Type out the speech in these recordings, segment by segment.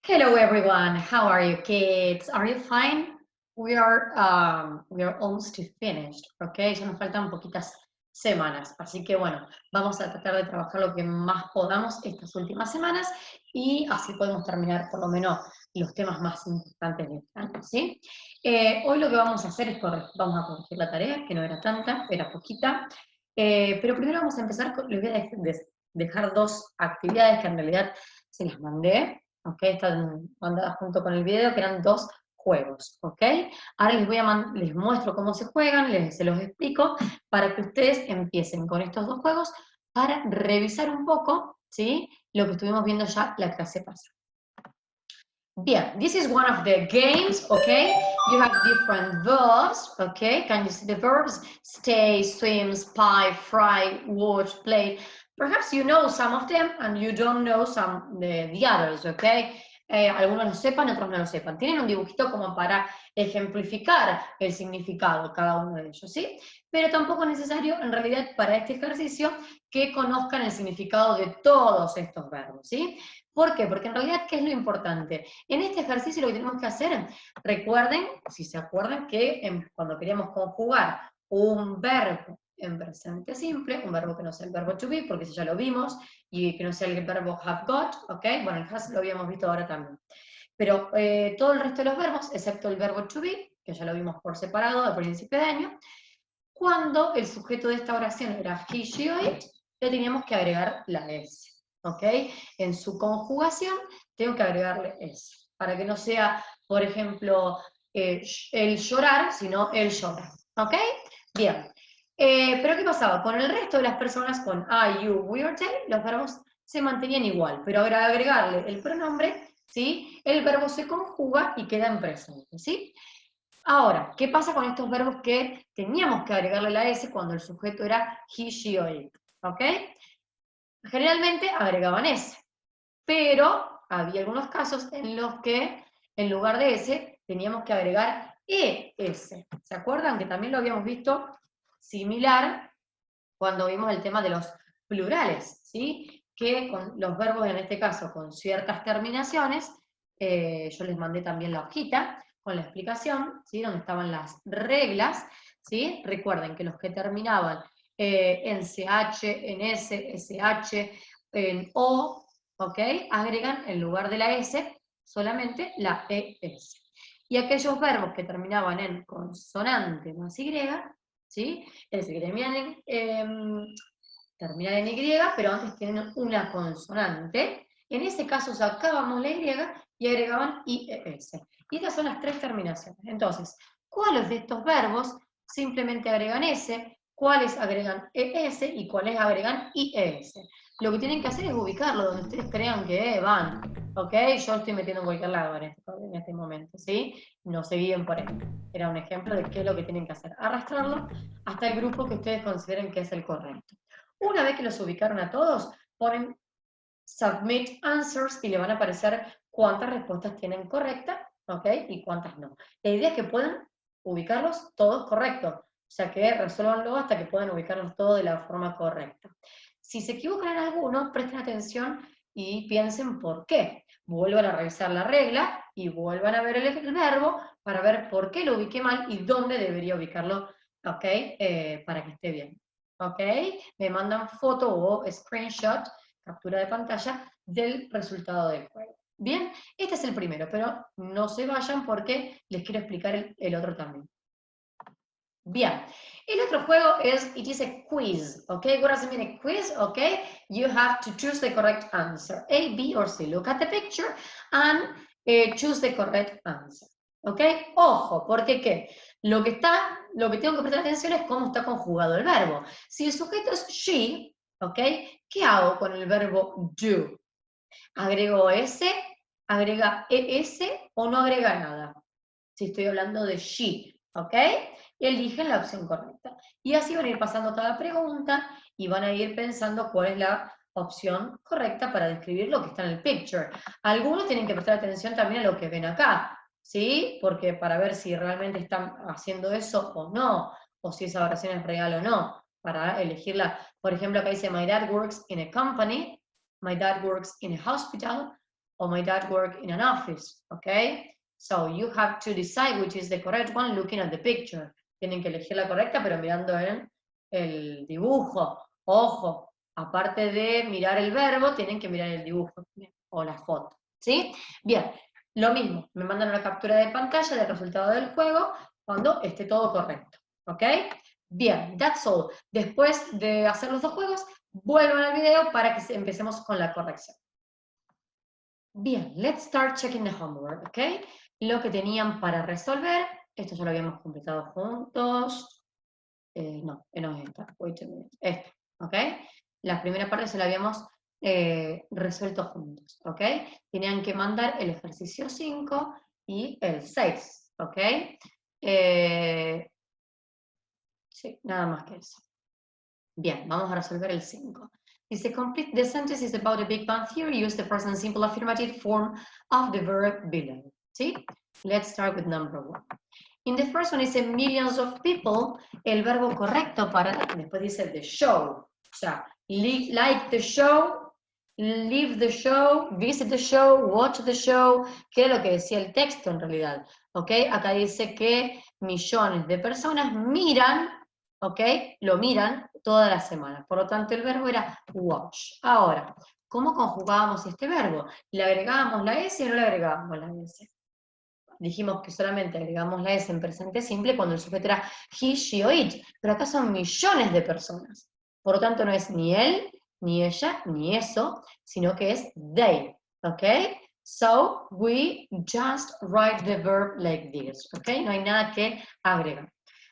Hello everyone, how are you kids? Are you fine? We are almost finished, okay? Ya nos faltan poquitas semanas, así que bueno, vamos a tratar de trabajar lo que más podamos estas últimas semanas y así podemos terminar por lo menos los temas más importantes de este año, ¿sí? Hoy lo que vamos a hacer es vamos a corregir la tarea, que no era tanta, era poquita, pero primero vamos a empezar les voy a dejar dos actividades que en realidad se las mandé. ¿Ok? Están mandadas junto con el video, que eran dos juegos, ¿ok? Ahora les muestro cómo se juegan, se los explico, para que ustedes empiecen con estos dos juegos para revisar un poco, ¿sí? Lo que estuvimos viendo ya la clase pasada. Bien, this is one of the games, okay? You have different verbs, okay? Can you see the verbs? Stay, swim, spy, fry, watch, play. Perhaps you know some of them and you don't know the others, okay? Algunos lo sepan, otros no lo sepan. Tienen un dibujito como para ejemplificar el significado de cada uno de ellos, ¿sí? Pero tampoco es necesario, en realidad, para este ejercicio, que conozcan el significado de todos estos verbos, ¿sí? ¿Por qué? Porque en realidad, ¿qué es lo importante? En este ejercicio lo que tenemos que hacer, recuerden, si se acuerdan, que cuando queríamos conjugar un verbo en presente simple, un verbo que no sea el verbo to be, porque eso ya lo vimos, y que no sea el verbo have got, ¿ok? Bueno, el has lo habíamos visto ahora también. Pero todo el resto de los verbos, excepto el verbo to be, que ya lo vimos por separado al principio de año, cuando el sujeto de esta oración era he, she o it, le teníamos que agregar la S, ¿ok? En su conjugación tengo que agregarle S, para que no sea, por ejemplo, el llorar, sino el llorar, ¿ok? Bien. Pero ¿qué pasaba? Con el resto de las personas, con I, you, we or they, los verbos se mantenían igual, pero ahora agregarle el pronombre, ¿sí? El verbo se conjuga y queda en presente, ¿sí? Ahora, ¿qué pasa con estos verbos que teníamos que agregarle la S cuando el sujeto era he, she o it? ¿Ok? Generalmente agregaban S, pero había algunos casos en los que en lugar de S teníamos que agregar ES. ¿Se acuerdan que también lo habíamos visto similar cuando vimos el tema de los plurales? ¿Sí? Que con los verbos, en este caso, con ciertas terminaciones, yo les mandé también la hojita con la explicación, ¿sí? Donde estaban las reglas, ¿sí? Recuerden que los que terminaban en CH, en S, SH, en O, ¿ok? Agregan en lugar de la S solamente la ES. Y aquellos verbos que terminaban en consonante más Y, ¿sí? Es decir, terminan en Y, pero antes tienen una consonante. En ese caso sacábamos la Y agregaban IES. Y estas son las tres terminaciones. Entonces, ¿cuáles de estos verbos simplemente agregan S? ¿Cuáles agregan ES? Y ¿cuáles agregan IES? Lo que tienen que hacer es ubicarlo donde ustedes crean que van. ¿Ok? Yo estoy metiendo en cualquier lado en este momento, ¿sí? No se guíen por ahí. Era un ejemplo de qué es lo que tienen que hacer. Arrastrarlo hasta el grupo que ustedes consideren que es el correcto. Una vez que los ubicaron a todos, ponen Submit Answers y le van a aparecer cuántas respuestas tienen correctas, ¿ok? Y cuántas no. La idea es que puedan ubicarlos todos correctos, o sea que resuélvanlo hasta que puedan ubicarlos todos de la forma correcta. Si se equivocan en alguno, presten atención y piensen por qué. Vuelvan a revisar la regla y vuelvan a ver el verbo para ver por qué lo ubiqué mal y dónde debería ubicarlo, ¿ok? Para que esté bien, ¿ok? Me mandan foto o screenshot, captura de pantalla, del resultado del juego. Bien, este es el primero, pero no se vayan porque les quiero explicar el otro también. Bien, el otro juego es, it is a quiz, okay? What does it mean a quiz, okay? You have to choose the correct answer, A, B, or C. Look at the picture and choose the correct answer, okay? Ojo, porque ¿qué? Lo que tengo que prestar atención es cómo está conjugado el verbo. Si el sujeto es she, okay, ¿qué hago con el verbo do? ¿Agrego S, agrega ES o no agrega nada? Si estoy hablando de she, ¿ok? Eligen la opción correcta. Y así van a ir pasando cada pregunta y van a ir pensando cuál es la opción correcta para describir lo que está en el picture. Algunos tienen que prestar atención también a lo que ven acá, ¿sí? Porque para ver si realmente están haciendo eso o no, o si esa oración es real o no, para elegirla. Por ejemplo, acá dice, my dad works in a company, my dad works in a hospital, or my dad work in an office, okay? So you have to decide which is the correct one looking at the picture. Tienen que elegir la correcta, pero mirando en el dibujo. Ojo, aparte de mirar el verbo, tienen que mirar el dibujo o la foto, ¿sí? Bien, lo mismo, me mandan una captura de pantalla del resultado del juego cuando esté todo correcto, ¿ok? Bien, that's all. Después de hacer los dos juegos, vuelvan al video para que empecemos con la corrección. Bien, let's start checking the homework, ¿ok? Lo que tenían para resolver, esto ya lo habíamos completado juntos. No es esta, wait a minute, esta, ¿ok? La primera parte se la habíamos resuelto juntos, ¿ok? Tenían que mandar el ejercicio 5 y el 6, ¿ok? Sí, nada más que eso. Bien, vamos a resolver el 5. Dice, complete the sentences about the Big Bang Theory, use the present simple affirmative form of the verb below. ¿Sí? Let's start with number 1. In the first one dice millions of people, el verbo correcto para, después dice the show, o sea, like the show, leave the show, visit the show, watch the show, que es lo que decía el texto en realidad, ¿ok? Acá dice que millones de personas miran, ¿ok? Lo miran toda la semana, por lo tanto el verbo era watch. Ahora, ¿cómo conjugábamos este verbo? ¿Le agregábamos la S o no le agregábamos la S? Dijimos que solamente agregamos la S en presente simple cuando el sujeto era he, she o it, pero acá son millones de personas. Por lo tanto, no es ni él, ni ella, ni eso, sino que es they, ¿ok? So, we just write the verb like this, ¿ok? No hay nada que agregar.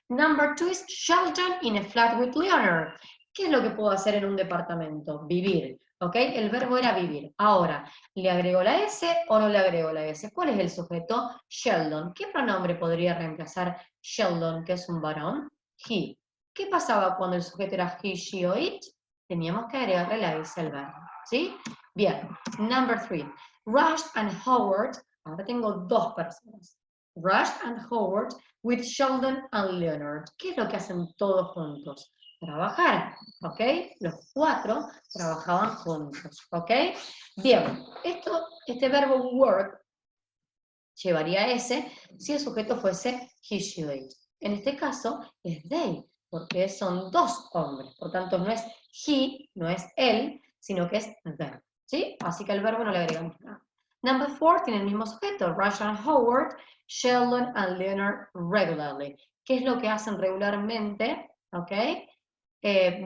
Number 2 is Sheldon in a flat with Leonard. ¿Qué es lo que puedo hacer en un departamento? Vivir, ¿ok? El verbo era vivir. Ahora, ¿le agrego la S o no le agrego la S? ¿Cuál es el sujeto? Sheldon. ¿Qué pronombre podría reemplazar Sheldon, que es un varón? He. ¿Qué pasaba cuando el sujeto era he, she o it? Teníamos que agregarle la S al verbo, ¿sí? Bien. Number 3. Rush and Howard. Ahora tengo dos personas. Rush and Howard with Sheldon and Leonard. ¿Qué es lo que hacen todos juntos? Trabajar, ¿ok? Los cuatro trabajaban juntos, ¿ok? Bien, este verbo work llevaría S si el sujeto fuese he, she, it. En este caso es they, porque son dos hombres, por tanto no es he, no es él, sino que es them, ¿sí? Así que al verbo no le agregamos nada. Number 4 tiene el mismo sujeto, Rush and Howard, Sheldon and Leonard regularly. ¿Qué es lo que hacen regularmente? ¿Ok?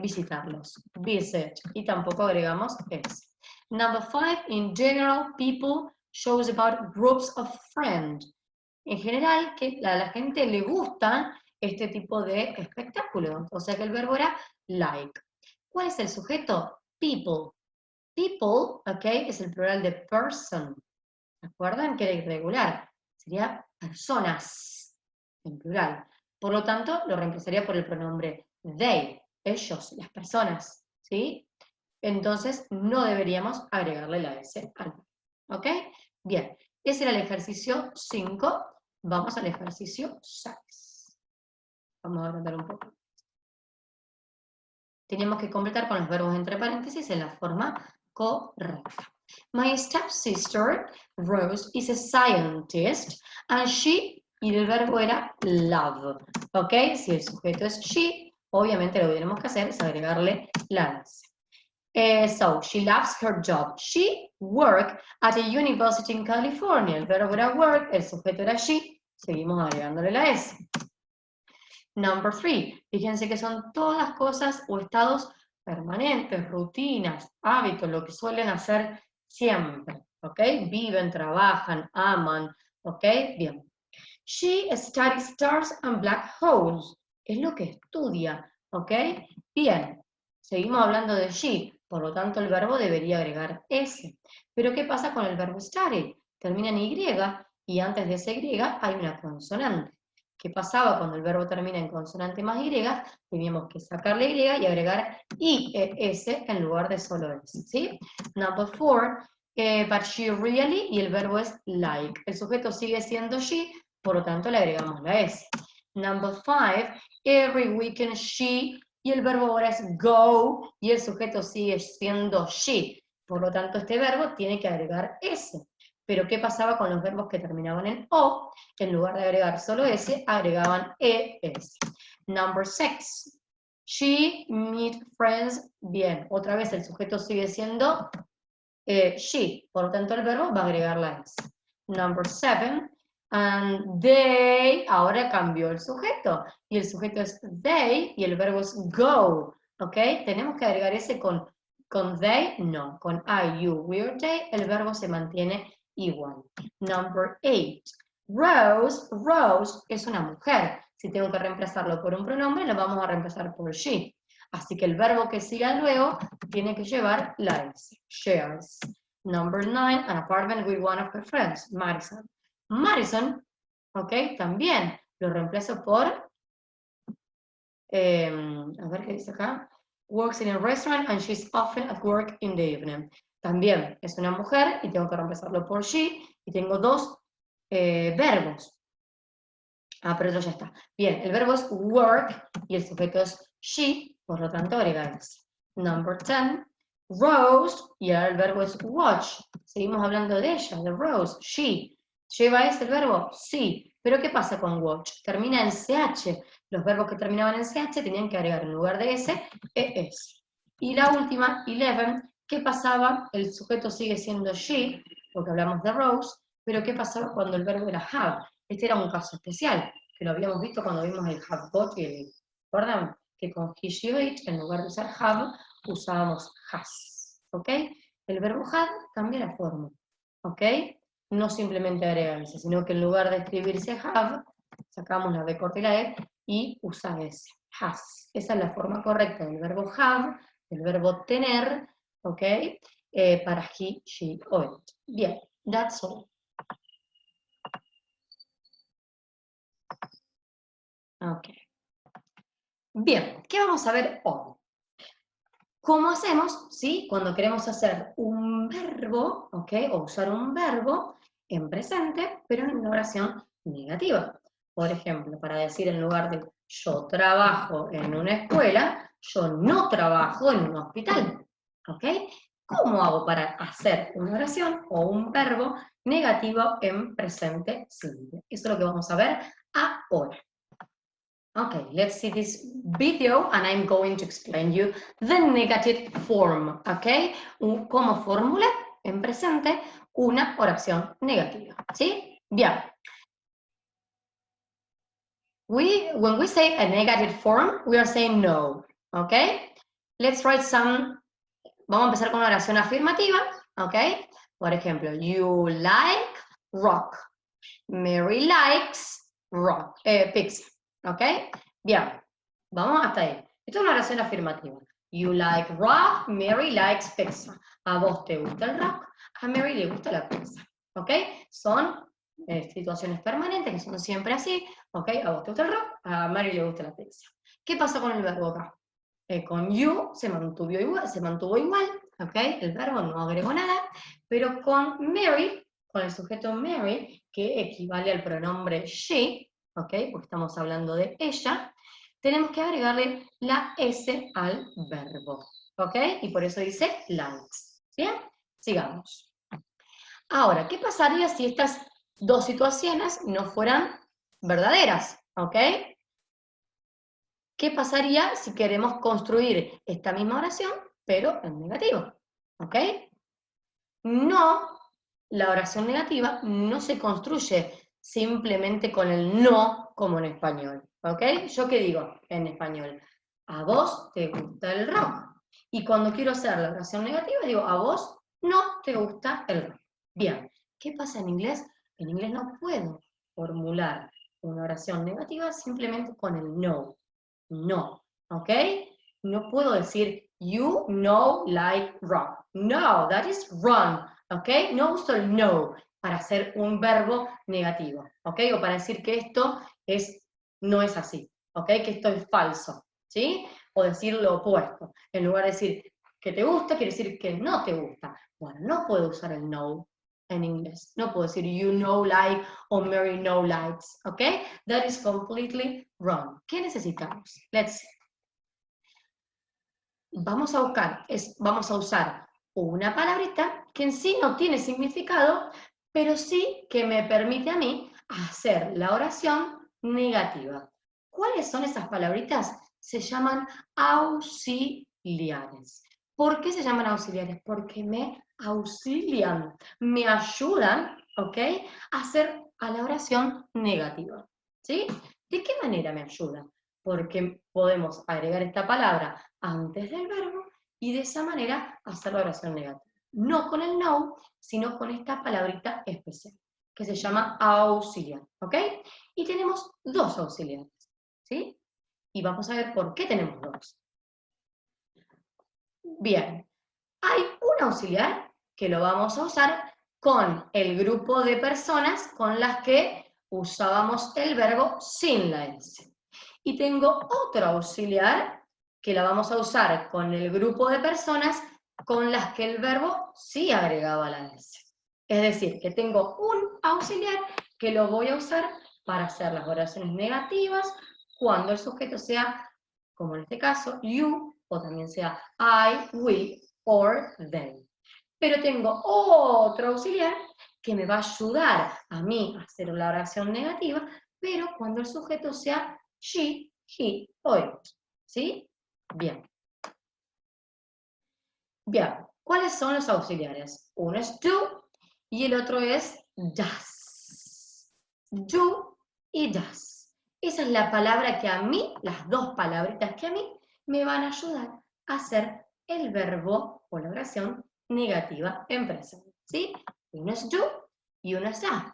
Visitarlos, visit, y tampoco agregamos es. Number 5, in general, people shows about groups of friends. En general, que a la gente le gusta este tipo de espectáculo, o sea que el verbo era like. ¿Cuál es el sujeto? People. People, ok, es el plural de person. ¿Se acuerdan que era irregular? Sería personas, en plural. Por lo tanto, lo reemplazaría por el pronombre they, ellos, las personas, ¿sí? Entonces, no deberíamos agregarle la S al verbo, ¿ok? Bien, ese era el ejercicio 5. Vamos al ejercicio 6. Vamos a agrandar un poco. Teníamos que completar con los verbos entre paréntesis en la forma correcta. My stepsister, Rose, is a scientist, and she, y el verbo era love, ¿ok? Si el sujeto es she, obviamente lo que tenemos que hacer es agregarle la S. So, she loves her job. She worked at a university in California. El verbo era work, el sujeto era she, seguimos agregándole la S. Number 3, fíjense que son todas cosas o estados permanentes, rutinas, hábitos, lo que suelen hacer siempre, ¿ok? Viven, trabajan, aman, ¿ok? Bien. She studies stars and black holes. Es lo que estudia, ¿ok? Bien. Seguimos hablando de she, por lo tanto el verbo debería agregar S. Pero ¿qué pasa con el verbo study? Termina en Y y antes de ese Y hay una consonante. ¿Qué pasaba cuando el verbo termina en consonante más Y? Teníamos que sacarle Y y agregar IES en lugar de solo S, ¿sí? Number 4, but she really, y el verbo es like. El sujeto sigue siendo she, por lo tanto le agregamos la S. Number 5, every weekend she, y el verbo ahora es go, y el sujeto sigue siendo she. Por lo tanto, este verbo tiene que agregar S. Pero ¿qué pasaba con los verbos que terminaban en O? En lugar de agregar solo S, agregaban ES. Number 6. She meet friends. Bien, otra vez el sujeto sigue siendo she, por lo tanto el verbo va a agregar la S. Number 7. And they, ahora cambió el sujeto, y el sujeto es they, y el verbo es go, ¿ok? Tenemos que agregar ese con they, no, con I, you, we or they, el verbo se mantiene igual. Number 8. Rose, Rose es una mujer. Si tengo que reemplazarlo por un pronombre, lo vamos a reemplazar por she. Así que el verbo que siga luego tiene que llevar la S. Shares. Number 9, an apartment with one of her friends, Madison. Madison, ok, también lo reemplazo por, a ver qué dice acá, works in a restaurant and she's often at work in the evening. También es una mujer y tengo que reemplazarlo por she y tengo dos verbos. Ah, pero eso ya está. Bien, el verbo es work y el sujeto es she, por lo tanto agregamos. Number 10, Rose, y ahora el verbo es watch. Seguimos hablando de ella, de Rose, she. ¿Lleva ese el verbo? Sí. Pero ¿qué pasa con watch? Termina en CH. Los verbos que terminaban en CH tenían que agregar en lugar de S, ES. Y la última, 11, ¿qué pasaba? El sujeto sigue siendo she, porque hablamos de Rose, pero ¿qué pasaba cuando el verbo era have? Este era un caso especial, que lo habíamos visto cuando vimos el have got y el... ¿Recuerdan? Que con he, she, it, en lugar de usar have, usábamos has. ¿Ok? El verbo have cambia la forma. ¿Ok? No simplemente agrega ese, sino que en lugar de escribirse have, sacamos la B corta y la E y usa ese. Has. Esa es la forma correcta del verbo have, del verbo tener, ¿ok? Para he, she o it. Bien, that's all. Ok. Bien, ¿qué vamos a ver hoy? ¿Cómo hacemos, sí, cuando queremos hacer un verbo, ok, o usar un verbo en presente, pero en una oración negativa? Por ejemplo, para decir en lugar de yo trabajo en una escuela, yo no trabajo en un hospital, ok. ¿Cómo hago para hacer una oración o un verbo negativo en presente simple? Eso es lo que vamos a ver ahora. Okay, let's see this video and I'm going to explain you the negative form, okay? Cómo formular en presente una oración negativa, ¿sí? Bien. When we say a negative form, we are saying no, okay? Let's write some, vamos a empezar con una oración afirmativa, okay? Por ejemplo, you like rock. Mary likes rock, pizza. ¿Ok? Bien, vamos hasta ahí. Esto es una oración afirmativa. You like rock, Mary likes pizza. A vos te gusta el rock, a Mary le gusta la pizza. ¿Ok? Son situaciones permanentes que son siempre así. ¿Ok? A vos te gusta el rock, a Mary le gusta la pizza. ¿Qué pasa con el verbo acá? Con you se mantuvo igual. ¿Ok? El verbo no agregó nada. Pero con Mary, con el sujeto Mary, que equivale al pronombre she, ¿ok? Porque estamos hablando de ella, tenemos que agregarle la S al verbo, ¿ok? Y por eso dice likes. ¿Bien? Sigamos. Ahora, ¿qué pasaría si estas dos situaciones no fueran verdaderas? ¿Ok? ¿Qué pasaría si queremos construir esta misma oración, pero en negativo? ¿Ok? No, la oración negativa no se construye simplemente con el no como en español, ¿ok? ¿Yo qué digo en español? A vos te gusta el rock. Y cuando quiero hacer la oración negativa digo, a vos no te gusta el rock. Bien, ¿qué pasa en inglés? En inglés no puedo formular una oración negativa simplemente con el no. No, ¿ok? No puedo decir, you no like rock. No, that is wrong, ¿ok? No uso el no para hacer un verbo negativo, ¿ok? O para decir que esto no es así, ¿ok? Que esto es falso, ¿sí? O decir lo opuesto. En lugar de decir que te gusta, quiere decir que no te gusta. Bueno, no puedo usar el no en inglés. No puedo decir you no like o Mary no likes, ¿ok? That is completely wrong. ¿Qué necesitamos? Let's see. Vamos a usar una palabrita que en sí no tiene significado, pero sí que me permite a mí hacer la oración negativa. ¿Cuáles son esas palabritas? Se llaman auxiliares. ¿Por qué se llaman auxiliares? Porque me auxilian, me ayudan, ¿ok? A hacer a la oración negativa, ¿sí? ¿De qué manera me ayuda? Porque podemos agregar esta palabra antes del verbo y de esa manera hacer la oración negativa. No con el no, sino con esta palabrita especial, que se llama auxiliar, ¿ok? Y tenemos dos auxiliares, ¿sí? Y vamos a ver por qué tenemos dos. Bien, hay un auxiliar que lo vamos a usar con el grupo de personas con las que usábamos el verbo sin la S. Y tengo otro auxiliar que la vamos a usar con el grupo de personas con las que el verbo sí agregaba la S. Es decir, que tengo un auxiliar que lo voy a usar para hacer las oraciones negativas cuando el sujeto sea, como en este caso, you, o también sea I, we, or they. Pero tengo otro auxiliar que me va a ayudar a mí a hacer la oración negativa, pero cuando el sujeto sea she, he o it. ¿Sí? Bien. Bien. ¿Cuáles son los auxiliares? Uno es do y el otro es does. Do y does. Esa es la palabra que a mí, las dos palabritas que a mí me van a ayudar a hacer el verbo o la oración negativa en presente. ¿Sí? Uno es do y uno es does.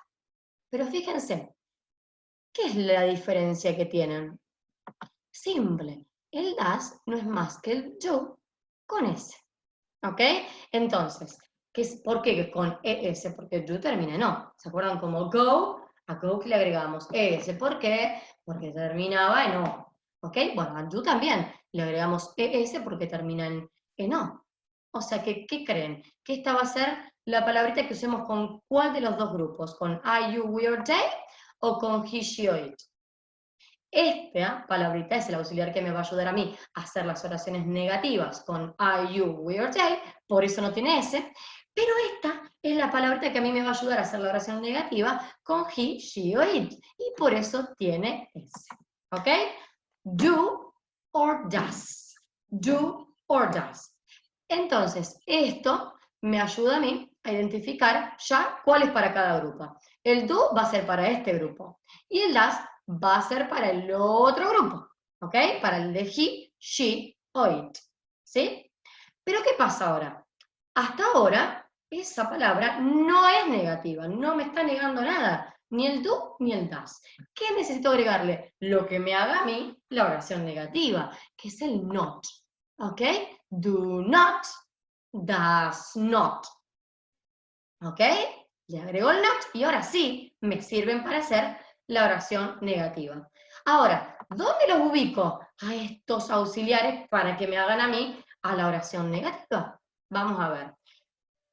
Pero fíjense, ¿qué es la diferencia que tienen? Simple. El does no es más que el do con S. ¿Ok? Entonces, ¿por qué con ES? Porque do termina en O. ¿Se acuerdan como go? A go que le agregamos ES. ¿Por qué? Porque terminaba en O. ¿Ok? Bueno, a do también le agregamos ES porque termina en O. O sea que, ¿qué creen? Que esta va a ser la palabrita que usemos con cuál de los dos grupos, con I, you, we, or they, o con he, she, or it. Esta palabrita es el auxiliar que me va a ayudar a mí a hacer las oraciones negativas con I, you, we, or they, por eso no tiene S, pero esta es la palabrita que a mí me va a ayudar a hacer la oración negativa con he, she or it, y por eso tiene S. ¿Ok? Do or does. Do or does. Entonces, esto me ayuda a mí a identificar ya cuál es para cada grupo. El do va a ser para este grupo y el does va a ser para el otro grupo, ¿ok? Para el de he, she o it, ¿sí? Pero ¿qué pasa ahora? Hasta ahora, esa palabra no es negativa, no me está negando nada, ni el do ni el does. ¿Qué necesito agregarle? Lo que me haga a mí la oración negativa, que es el not, ¿ok? Do not, does not, ¿ok? Le agrego el not y ahora sí me sirven para hacer la oración negativa. Ahora, ¿dónde los ubico a estos auxiliares para que me hagan a mí a la oración negativa? Vamos a ver.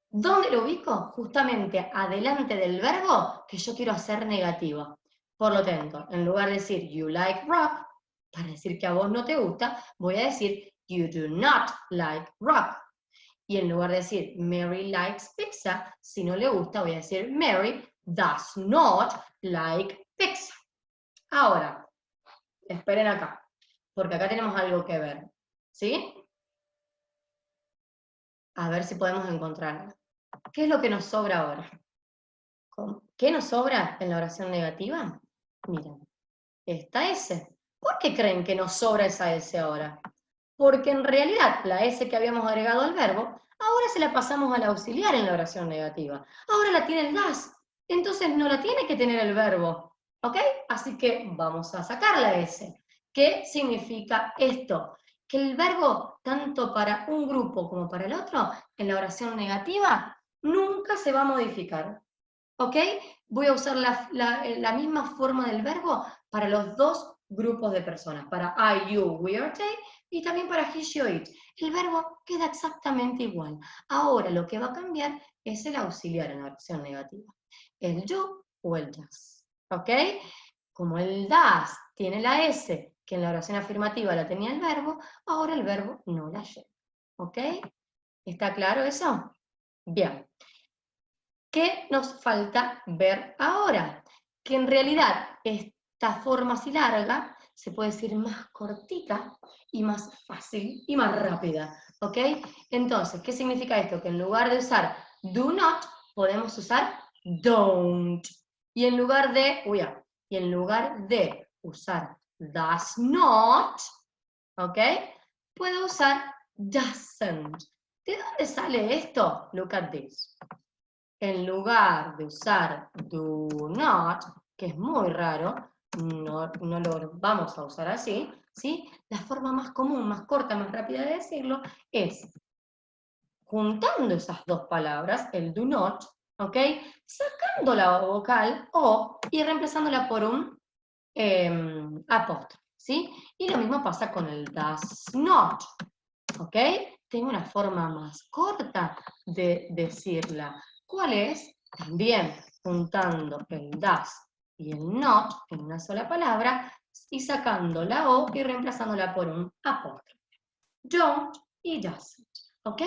¿Dónde lo ubico? Justamente adelante del verbo que yo quiero hacer negativo. Por lo tanto, en lugar de decir you like rock, para decir que a vos no te gusta, voy a decir you do not like rock. Y en lugar de decir Mary likes pizza, si no le gusta, voy a decir Mary does not like pizza. Ahora, esperen acá, porque acá tenemos algo que ver. ¿Sí? A ver si podemos encontrar. ¿Qué es lo que nos sobra ahora? ¿Qué nos sobra en la oración negativa? Miren, esta S. ¿Por qué creen que nos sobra esa S ahora? Porque en realidad la S que habíamos agregado al verbo, ahora se la pasamos al auxiliar en la oración negativa. Ahora la tiene el das, entonces no la tiene que tener el verbo. ¿Ok? Así que vamos a sacar la S. ¿Qué significa esto? Que el verbo, tanto para un grupo como para el otro, en la oración negativa, nunca se va a modificar. ¿Ok? Voy a usar la misma forma del verbo para los dos grupos de personas, para I, you, we, or they, y también para he, she, or it. El verbo queda exactamente igual. Ahora lo que va a cambiar es el auxiliar en la oración negativa. El do o el does. ¿Ok? Como el does tiene la S, que en la oración afirmativa la tenía el verbo, ahora el verbo no la lleva. ¿Ok? ¿Está claro eso? Bien. ¿Qué nos falta ver ahora? Que en realidad esta forma así larga se puede decir más cortita y más fácil y más rápida, ¿ok? Entonces, ¿qué significa esto? Que en lugar de usar do not, podemos usar don't. Y en lugar de, y en lugar de usar does not, ¿ok? Puedo usar doesn't. ¿De dónde sale esto? Look at this. En lugar de usar do not, que es muy raro, no lo vamos a usar así, ¿sí? La forma más común, más corta, más rápida de decirlo es juntando esas dos palabras, el do not, ¿ok? Sacando la vocal o y reemplazándola por un apóstrofe, ¿sí? Y lo mismo pasa con el does not, ¿ok? Tengo una forma más corta de decirla. ¿Cuál es? También juntando el does y el not en una sola palabra y sacando la O y reemplazándola por un apóstrofe. Don't y doesn't, ¿ok?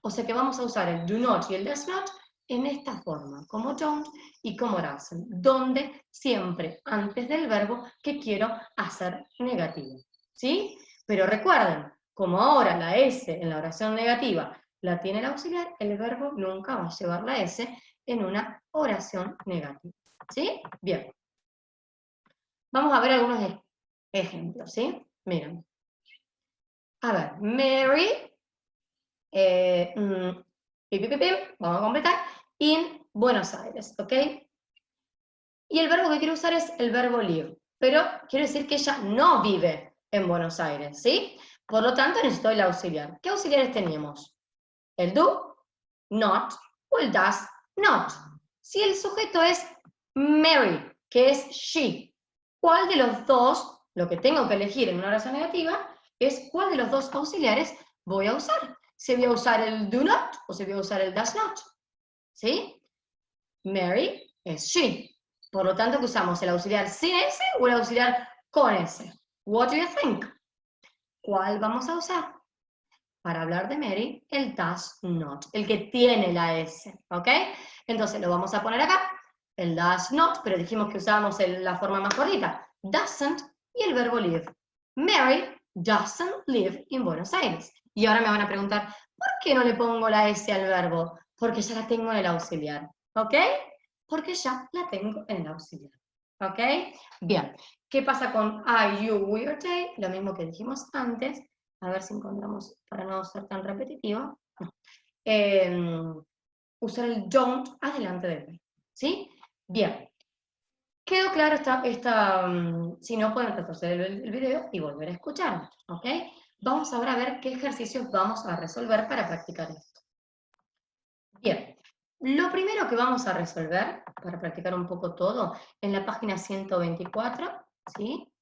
O sea que vamos a usar el do not y el does not en esta forma, como don't y como doesn't, donde siempre antes del verbo que quiero hacer negativo, ¿sí? Pero recuerden, como ahora la S en la oración negativa la tiene el auxiliar, el verbo nunca va a llevar la S en una oración negativa, ¿sí? Bien. Vamos a ver algunos ejemplos, ¿sí? Miren. A ver, Mary, vamos a completar, in Buenos Aires, ¿ok? Y el verbo que quiero usar es el verbo live, pero quiero decir que ella no vive en Buenos Aires, ¿sí? Por lo tanto necesito el auxiliar. ¿Qué auxiliares teníamos? El do, not, o el does, not. Si el sujeto es Mary, que es she, ¿cuál de los dos, lo que tengo que elegir en una oración negativa, es cuál de los dos auxiliares voy a usar? ¿Si voy a usar el do not o si voy a usar el does not? ¿Sí? Mary es she. Por lo tanto, que usamos el auxiliar sin S o el auxiliar con S. What do you think? ¿Cuál vamos a usar? Para hablar de Mary, el does not, el que tiene la S, ¿ok? Entonces lo vamos a poner acá, el does not, pero dijimos que usábamos la forma más cortita, doesn't y el verbo live. Mary doesn't live in Buenos Aires. Y ahora me van a preguntar, ¿por qué no le pongo la S al verbo? Porque ya la tengo en el auxiliar, ¿ok? Porque ya la tengo en el auxiliar, ¿ok? Bien, ¿qué pasa con I, you, we or they? Lo mismo que dijimos antes. A ver si encontramos, para no ser tan repetitivo, usar el don't adelante del verbo, ¿sí? Bien, quedó claro si no pueden retroceder el video y volver a escuchar, ¿ok? Vamos ahora a ver qué ejercicios vamos a resolver para practicar esto. Bien, lo primero que vamos a resolver, para practicar un poco todo, en la página 124, ¿sí?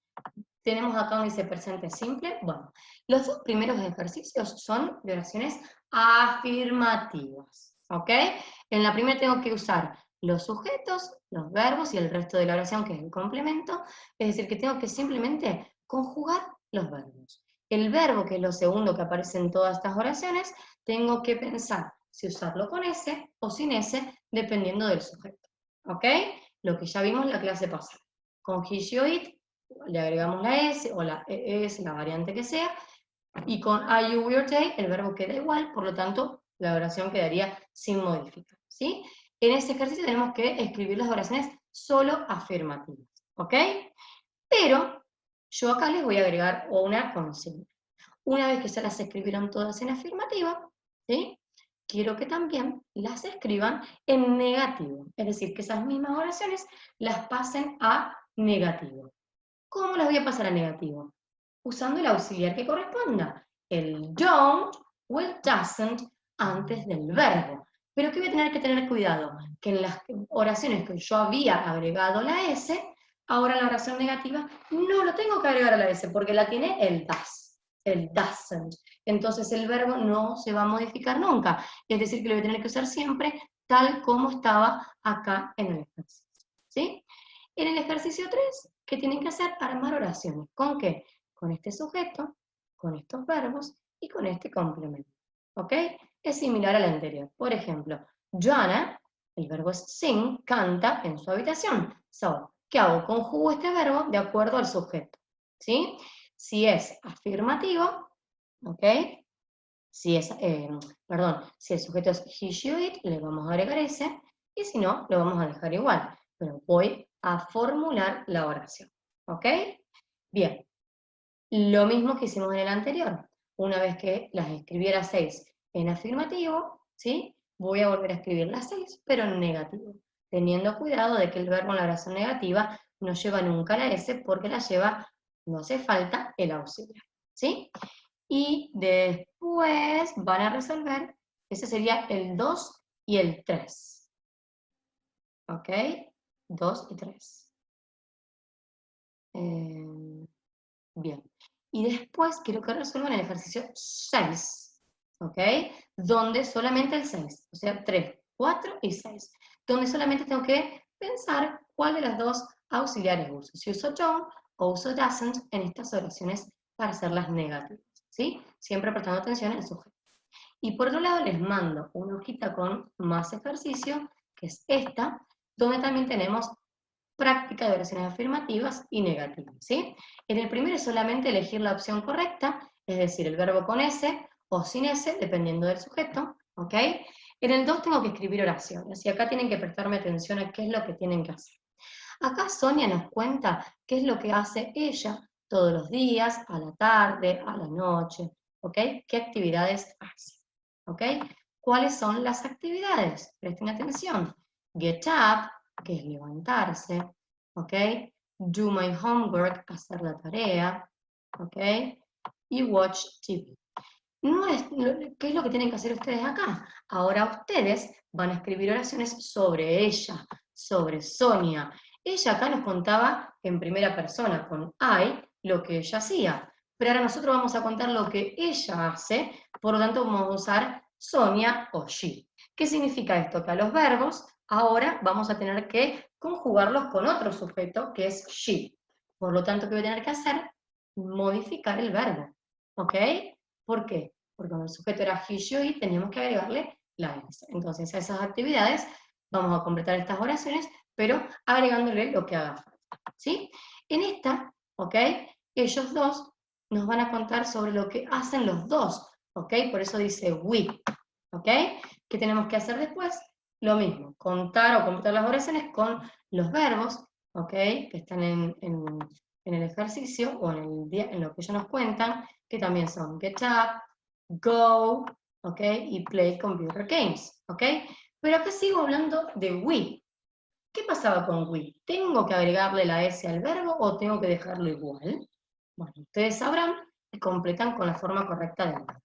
Tenemos acá donde dice presente simple. Bueno, los dos primeros ejercicios son de oraciones afirmativas, ¿ok? En la primera tengo que usar los sujetos, los verbos y el resto de la oración, que es el complemento. Es decir, que tengo que simplemente conjugar los verbos. El verbo, que es lo segundo que aparece en todas estas oraciones, tengo que pensar si usarlo con S o sin S, dependiendo del sujeto, ¿ok? Lo que ya vimos en la clase pasada. Con he, she, it, le agregamos la S o la ES, la variante que sea, y con I, you, we or they, el verbo queda igual, por lo tanto, la oración quedaría sin modificar, ¿sí? En este ejercicio tenemos que escribir las oraciones solo afirmativas, ¿ok? Pero yo acá les voy a agregar una consigna. Una vez que se las escribieron todas en afirmativa, ¿sí? Quiero que también las escriban en negativo, es decir, que esas mismas oraciones las pasen a negativo. ¿Cómo las voy a pasar a negativo? Usando el auxiliar que corresponda, el don't o el doesn't antes del verbo. Pero que voy a tener que tener cuidado, que en las oraciones que yo había agregado la S, ahora en la oración negativa no lo tengo que agregar a la S, porque la tiene el does, el doesn't. Entonces el verbo no se va a modificar nunca, es decir, que lo voy a tener que usar siempre tal como estaba acá en el ejercicio, ¿sí? En el ejercicio 3, ¿qué tienen que hacer? Armar oraciones. ¿Con qué? Con este sujeto, con estos verbos y con este complemento. ¿Ok? Es similar al anterior. Por ejemplo, Joanna El verbo es sing, canta en su habitación. So, ¿qué hago? Conjugo este verbo de acuerdo al sujeto, ¿sí? Si es afirmativo, ¿ok? Si es, si el sujeto es he, she, it, le vamos a agregar ese, y si no, lo vamos a dejar igual. Pero voy a formular la oración, ¿ok? Bien, lo mismo que hicimos en el anterior. Una vez que las escribiera 6 en afirmativo, ¿sí? Voy a volver a escribir las 6, pero en negativo, teniendo cuidado de que el verbo en la oración negativa no lleva nunca la S porque la lleva, no hace falta, el auxiliar, ¿sí? Y después van a resolver, ese sería el 2 y el 3, ¿ok? 2 y 3. Bien. Y después quiero que resuelvan el ejercicio 6, ¿ok? Donde solamente el 6, o sea, 3, 4 y 6. Donde solamente tengo que pensar cuál de las dos auxiliares uso. Si uso don't o uso doesn't en estas oraciones para hacerlas negativas, ¿sí? Siempre prestando atención al sujeto. Y por otro lado les mando una hojita con más ejercicio, que es esta, donde también tenemos práctica de oraciones afirmativas y negativas, ¿sí? En el primero es solamente elegir la opción correcta, es decir, el verbo con S o sin S, dependiendo del sujeto, ¿ok? En el 2 tengo que escribir oraciones, y acá tienen que prestarme atención a qué es lo que tienen que hacer. Acá Sonia nos cuenta qué es lo que hace ella todos los días, a la tarde, a la noche, ¿ok? ¿Qué actividades hace? ¿Ok? ¿Cuáles son las actividades? Presten atención. Get up, que es levantarse, ¿ok? Do my homework, hacer la tarea, ¿ok? Y watch TV. No es, ¿qué es lo que tienen que hacer ustedes acá? Ahora ustedes van a escribir oraciones sobre ella, sobre Sonia. Ella acá nos contaba en primera persona, con I, lo que ella hacía. Pero ahora nosotros vamos a contar lo que ella hace, por lo tanto vamos a usar Sonia o she. ¿Qué significa esto? Que a los verbos ahora vamos a tener que conjugarlos con otro sujeto, que es she. Por lo tanto, ¿qué voy a tener que hacer? Modificar el verbo. ¿Ok? ¿Por qué? Porque cuando el sujeto era he, she, it, teníamos que agregarle la S. Entonces, a esas actividades vamos a completar estas oraciones, pero agregándole lo que haga falta, ¿sí? En esta, ¿ok? Ellos dos nos van a contar sobre lo que hacen los dos, ¿ok? Por eso dice we, ¿ok? ¿Qué tenemos que hacer después? Lo mismo, contar o completar las oraciones con los verbos, ¿ok? Que están en el ejercicio o en lo que ellos nos cuentan, que también son get up, go, ¿ok? Y play computer games, ¿ok? Pero acá sigo hablando de we. ¿Qué pasaba con we? ¿Tengo que agregarle la S al verbo o tengo que dejarlo igual? Bueno, ustedes sabrán y completan con la forma correcta del verbo.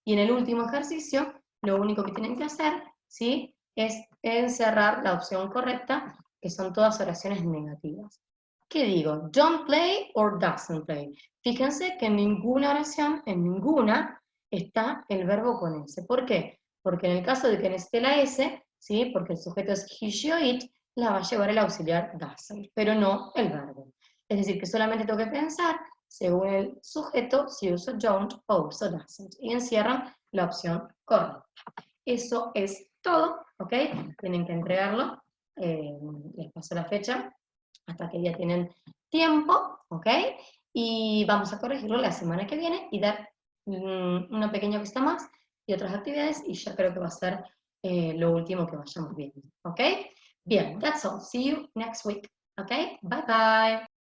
Y en el último ejercicio, lo único que tienen que hacer, ¿sí? Es encerrar la opción correcta, que son todas oraciones negativas. ¿Qué digo? Don't play or doesn't play. Fíjense que en ninguna oración, en ninguna, está el verbo con S. ¿Por qué? Porque en el caso de que necesite la S, ¿sí? Porque el sujeto es he, she, or it, la va a llevar el auxiliar doesn't, pero no el verbo. Es decir, que solamente tengo que pensar, según el sujeto, si uso don't o uso doesn't. Y encierran la opción correcta. Eso es todo, ¿ok? Tienen que entregarlo. Les paso la fecha hasta que ya tienen tiempo, ¿ok? Y vamos a corregirlo la semana que viene y dar una pequeña vista más y otras actividades, y ya creo que va a ser lo último que vayamos viendo, ¿ok? Bien, that's all. See you next week, ¿ok? Bye bye.